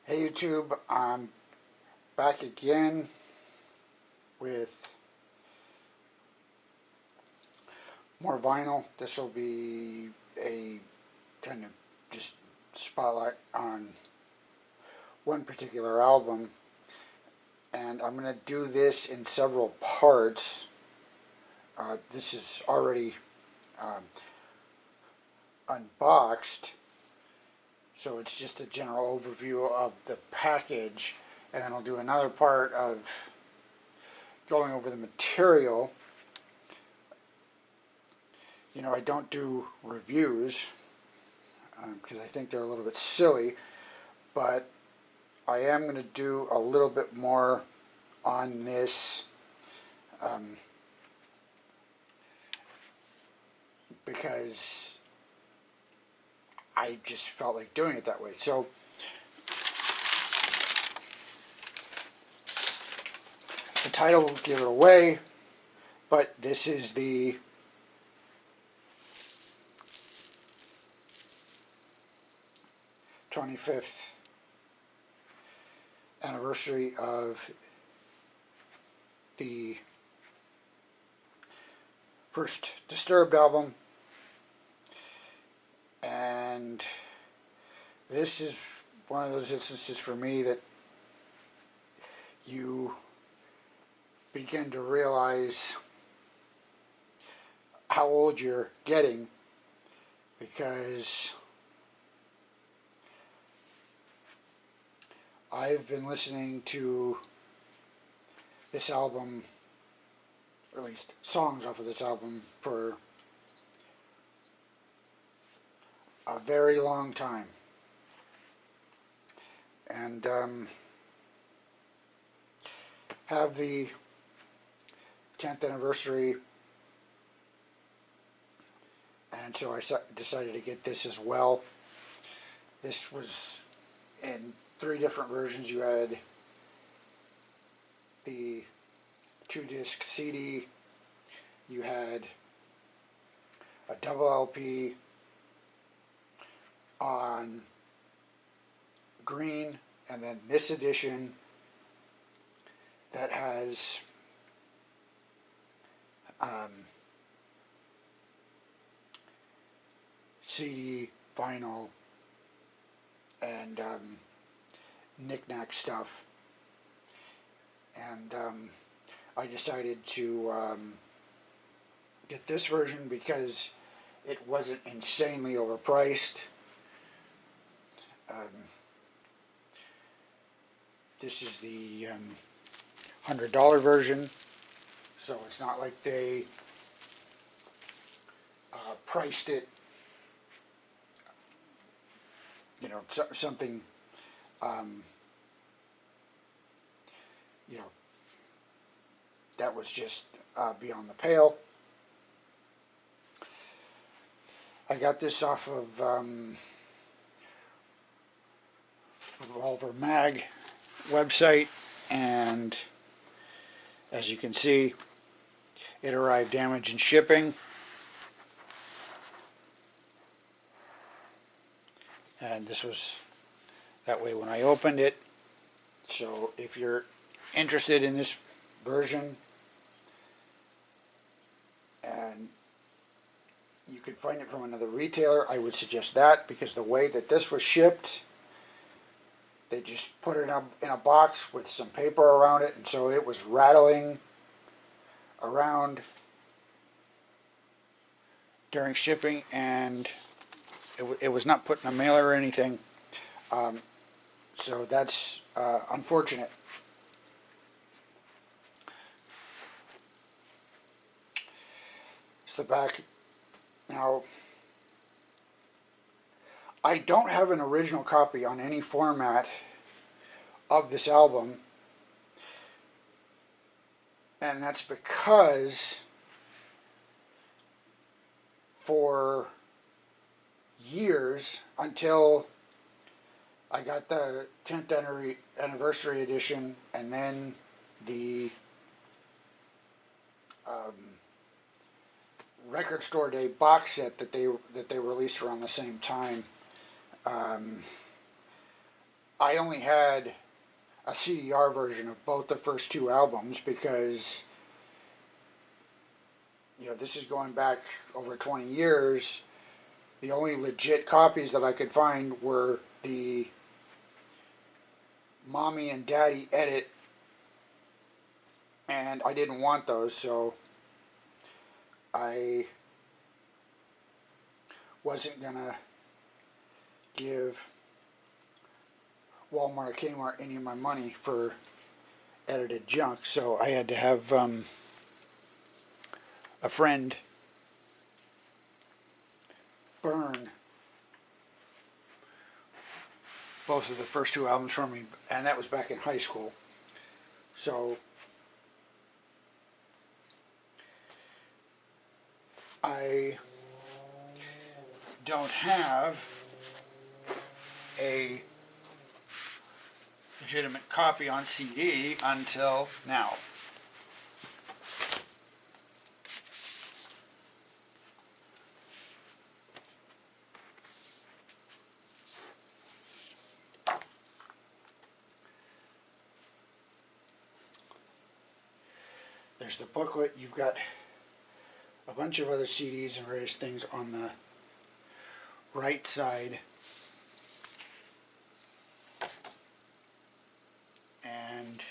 Hey YouTube, I'm back again with more vinyl. This will be a kind of just spotlight on one particular album, and I'm going to do this in several parts. This is already unboxed, so it's just a general overview of the package, and then I'll do another part of going over the material. You know, I don't do reviews because I think they're a little bit silly, but I am going to do a little bit more on this because I just felt like doing it that way. So the title will give it away, but this is the '25th anniversary of the first Disturbed album, and this is one of those instances for me that you begin to realize how old you're getting, because I've been listening to this album, or at least songs off of this album, for a very long time. And have the 10th anniversary, and so I decided to get this as well. This was in 3 different versions. You had the 2-disc CD, you had a double LP on green, and then this edition that has CD, vinyl, and knick-knack stuff. And I decided to get this version because it wasn't insanely overpriced. This is the $100 version, so it's not like they priced it, you know, something, you know, that was just beyond the pale. I got this off of Revolver Mag website, and as you can see, it arrived damaged in shipping. And this was that way when I opened it. So if you're interested in this version, and you could find it from another retailer, I would suggest that, because the way that this was shipped, they just put it in a box with some paper around it, and so it was rattling around during shipping, and it was not put in a mailer or anything. So that's unfortunate. It's the back. Now, I don't have an original copy on any format of this album, and that's because for years, until I got the 10th anniversary edition, and then the record store day box set that they released around the same time, I only had a CDR version of both the first two albums because, you know, this is going back over 20 years. The only legit copies that I could find were the Mommy and Daddy edit, and I didn't want those, so I wasn't gonna give Walmart or Kmart any of my money for edited junk, so I had to have a friend burn both of the first two albums for me, and that was back in high school. So I don't have a legitimate copy on CD until now. There's the booklet. You've got a bunch of other CDs and various things on the right side. And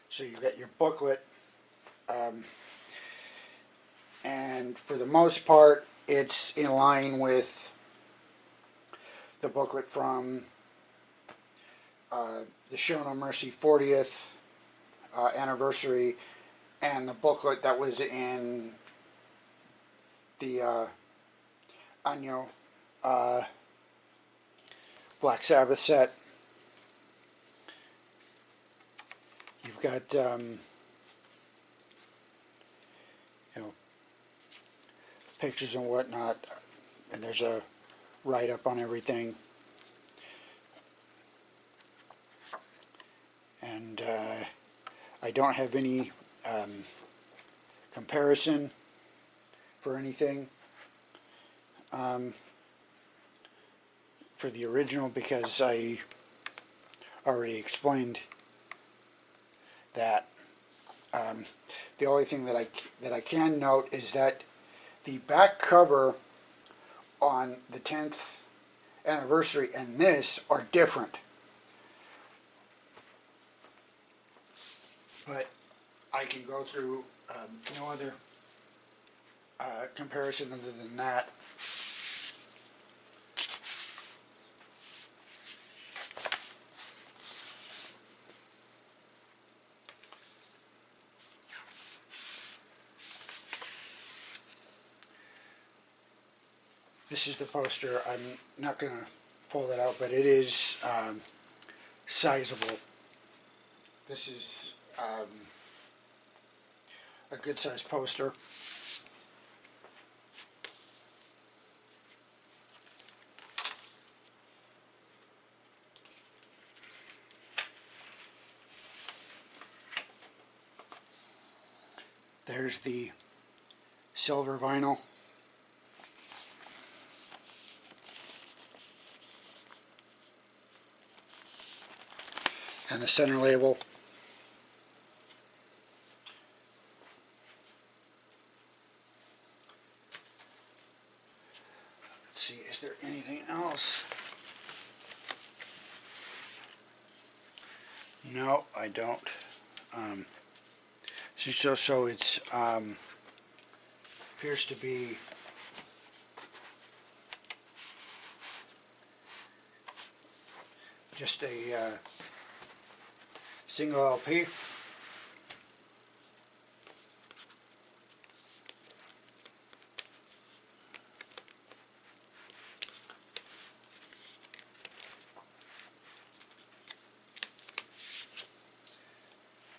so you've got your booklet, and for the most part it's in line with the booklet from the Show No Mercy 40th anniversary, and the booklet that was in the Año Black Sabbath set. You've got you know, pictures and whatnot, and there's a write-up on everything. And I don't have any comparison for anything for the original, because I already explained that. The only thing that I can note is that the back cover on the 10th anniversary and this are different. But I can go through no other comparison other than that. This is the poster. I'm not going to pull that out, but it is sizable. This is a good sized poster. There's the silver vinyl. And the center label. Let's see, is there anything else? No, I don't. So it's appears to be just a single LP.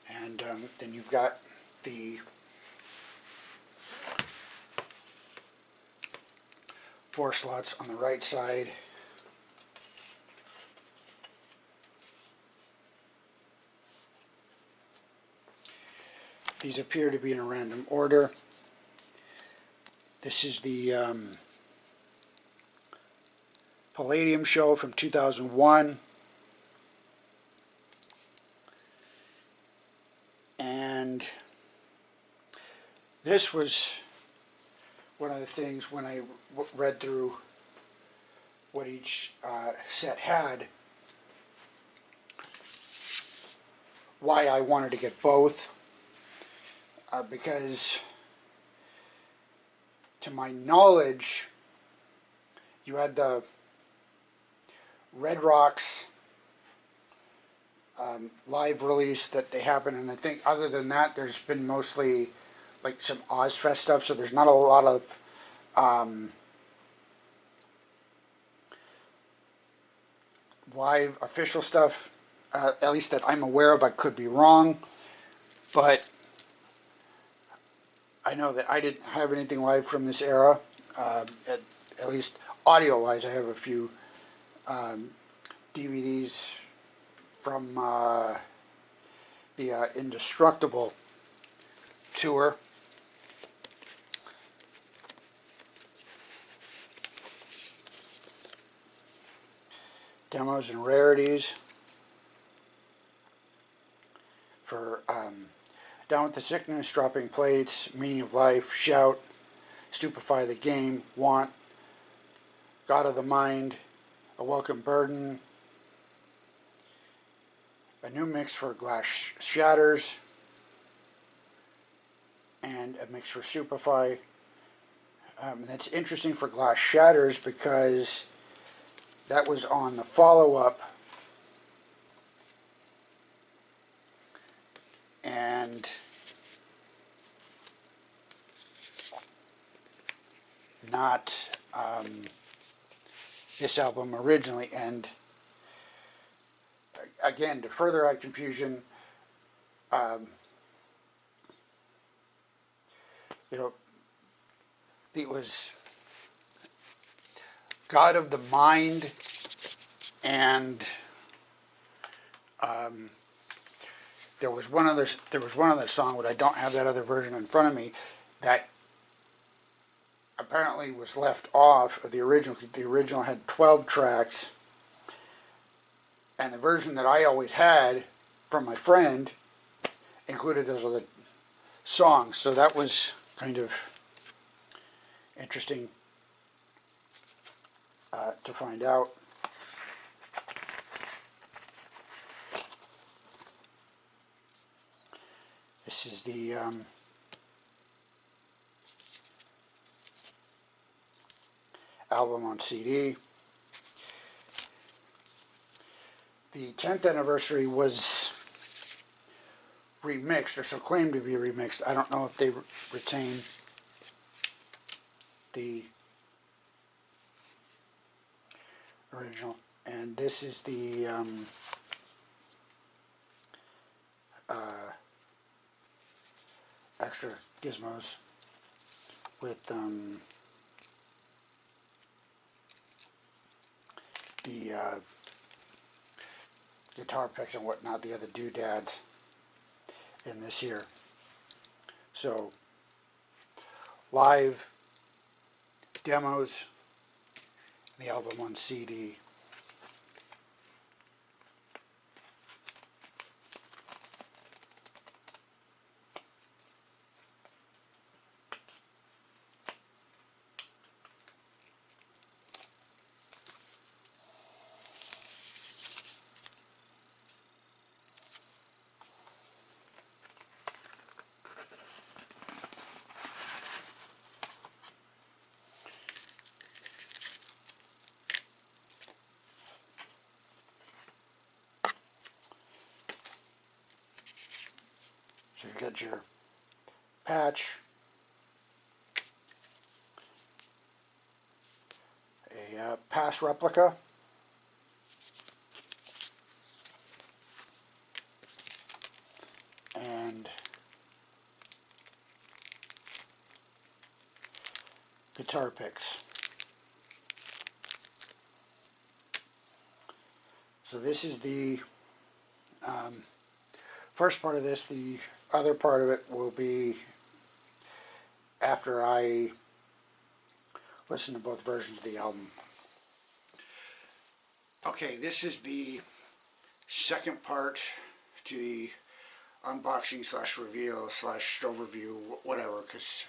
And then you've got the 4 slots on the right side. These appear to be in a random order. This is the Palladium show from 2001. And this was one of the things when I read through what each set had, why I wanted to get both. Because to my knowledge, you had the Red Rocks live release that they happen, and I think other than that, there's been mostly like some Ozfest stuff, so there's not a lot of live official stuff, at least that I'm aware of. I could be wrong, but I know that I didn't have anything live from this era, at least audio-wise. I have a few DVDs from the Indestructible tour. Demos and rarities for Down with the Sickness, Dropping Plates, Meaning of Life, Shout, Stupefy the Game, Want, God of the Mind, A Welcome Burden, a new mix for Glass Shatters, and a mix for Stupefy. That's interesting for Glass Shatters because that was on the follow-up, and not this album originally. And again, to further add confusion, it was God of the Mind, and there was one other song, but I don't have that other version in front of me, that apparently was left off of the original. The original had 12 tracks, and the version that I always had from my friend included those other songs. So that was kind of interesting to find out. This is the album on CD. The 10th anniversary was remixed, or so claimed to be remixed. I don't know if they retain the original. And this is the extra gizmos with the guitar picks and whatnot, the other doodads in this here. So, live demos, the album on CD. So you've got your patch, a pass replica, and guitar picks. So this is the first part of this, the other part of it will be after I listen to both versions of the album. Okay, this is the second part to the unboxing slash reveal slash overview, whatever, because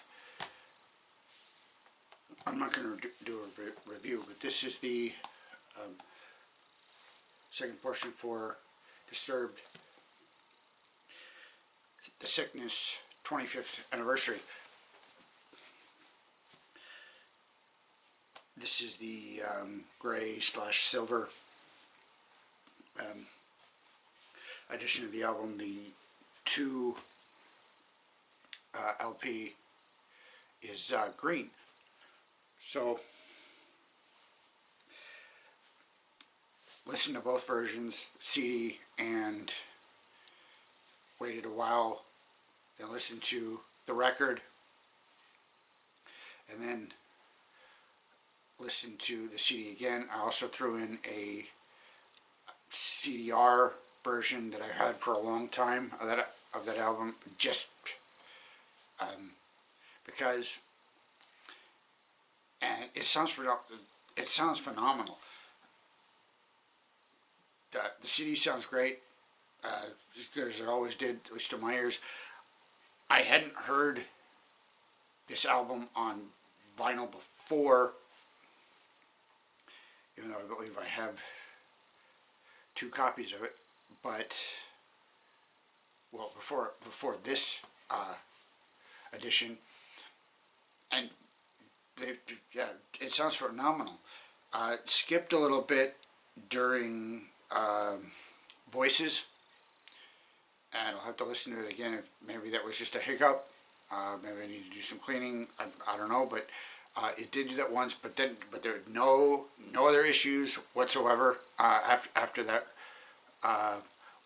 I'm not going to do a review, but this is the second portion for Disturbed, the Sickness 25th anniversary. This is the gray slash silver edition of the album. The 2 LP is green. So listened to both versions, CD, and waited a while, then listened to the record, and then listened to the CD again. I also threw in a CDR version that I had for a long time of that album, just because, and it sounds phenomenal. The CD sounds great, as good as it always did, at least to my ears. I hadn't heard this album on vinyl before, even though I believe I have 2 copies of it, but, well, before this edition, and yeah, it sounds phenomenal. Skipped a little bit during Voices, and I'll have to listen to it again. If maybe that was just a hiccup, maybe I need to do some cleaning. I don't know, but it did do that once. But there were no other issues whatsoever after that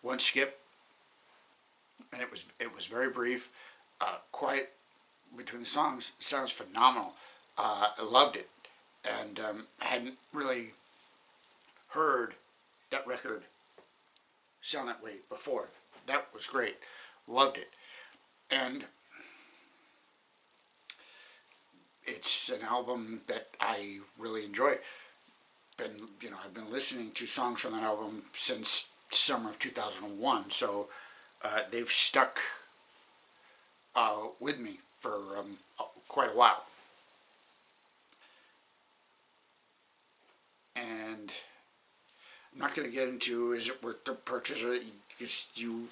one skip, and it was very brief, quiet between the songs. It sounds phenomenal. I loved it, and hadn't really heard that record sound that way before. That was great. Loved it. And it's an album that I really enjoy. I've been listening to songs from that album since summer of 2001, so they've stuck with me for quite a while. And I'm not going to get into is it worth the purchase, because you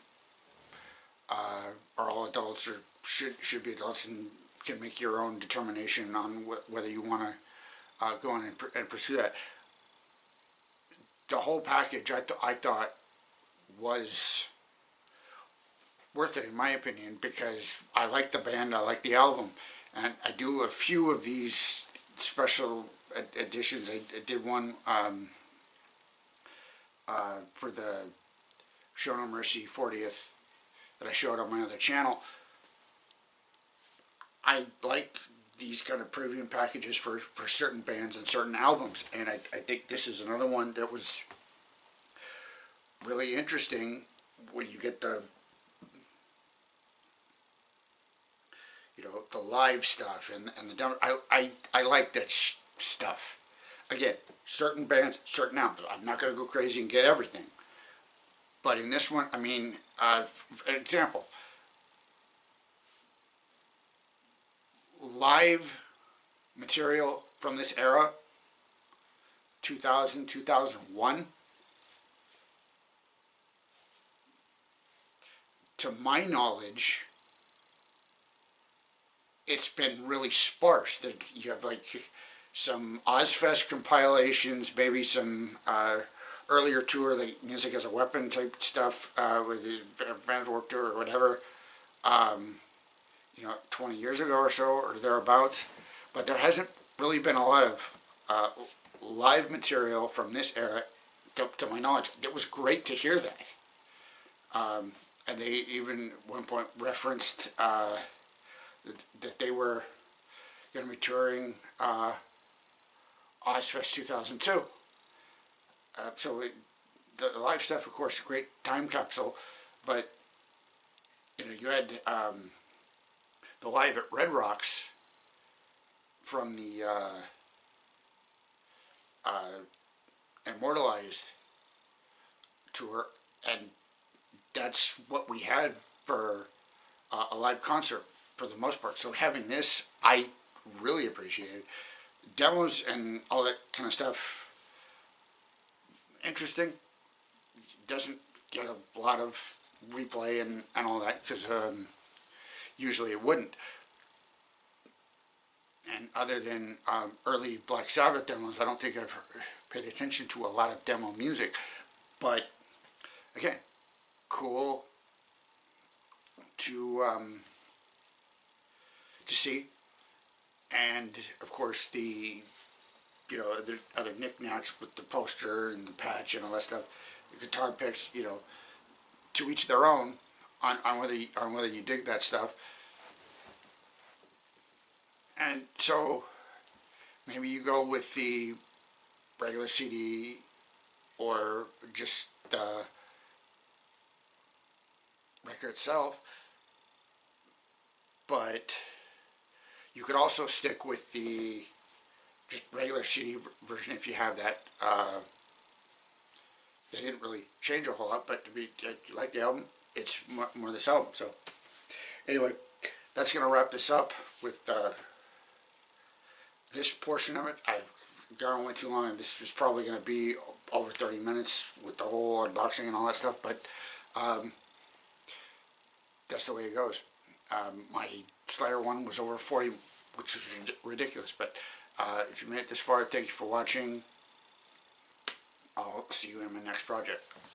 are all adults, or should be adults, and can make your own determination on whether you want to go on and pursue that. The whole package I thought was worth it, in my opinion, because I like the band, I like the album, and I do a few of these special editions. I did one for the Show No Mercy 40th that I showed on my other channel. I like these kind of premium packages for certain bands and certain albums, and I think this is another one that was really interesting when you get the the live stuff and the demo. I like that stuff. Again, certain bands, certain albums. I'm not going to go crazy and get everything, but in this one, I mean, for example, live material from this era, 2000, 2001, to my knowledge, it's been really sparse. That you have like some Ozfest compilations, maybe some earlier tour, like Music as a Weapon type stuff, with the Van Warped Tour or whatever, 20 years ago or so, or thereabouts. But there hasn't really been a lot of live material from this era, to my knowledge. It was great to hear that. And they even at one point referenced that they were going to be touring Ozfest 2002. The live stuff, of course, great time capsule, but you had the Live at Red Rocks from the Immortalized tour, and that's what we had for a live concert for the most part. So having this, I really appreciated. Demos and all that kind of stuff, interesting. Doesn't get a lot of replay and all that, because usually it wouldn't. And other than early Black Sabbath demos, I don't think I've paid attention to a lot of demo music. But again, cool to see. And of course the the other knickknacks with the poster and the patch and all that stuff, the guitar picks, to each their own on whether you dig that stuff. And so maybe you go with the regular CD or just the record itself, but you could also stick with the just regular CD version if you have that. They didn't really change a whole lot, but if you like the album, it's more this album. So anyway, that's going to wrap this up with this portion of it. I've gone on way too long, and this was probably going to be over 30 minutes with the whole unboxing and all that stuff, but that's the way it goes. My Slayer one was over 40, which is ridiculous, but if you made it this far, thank you for watching. I'll see you in my next project.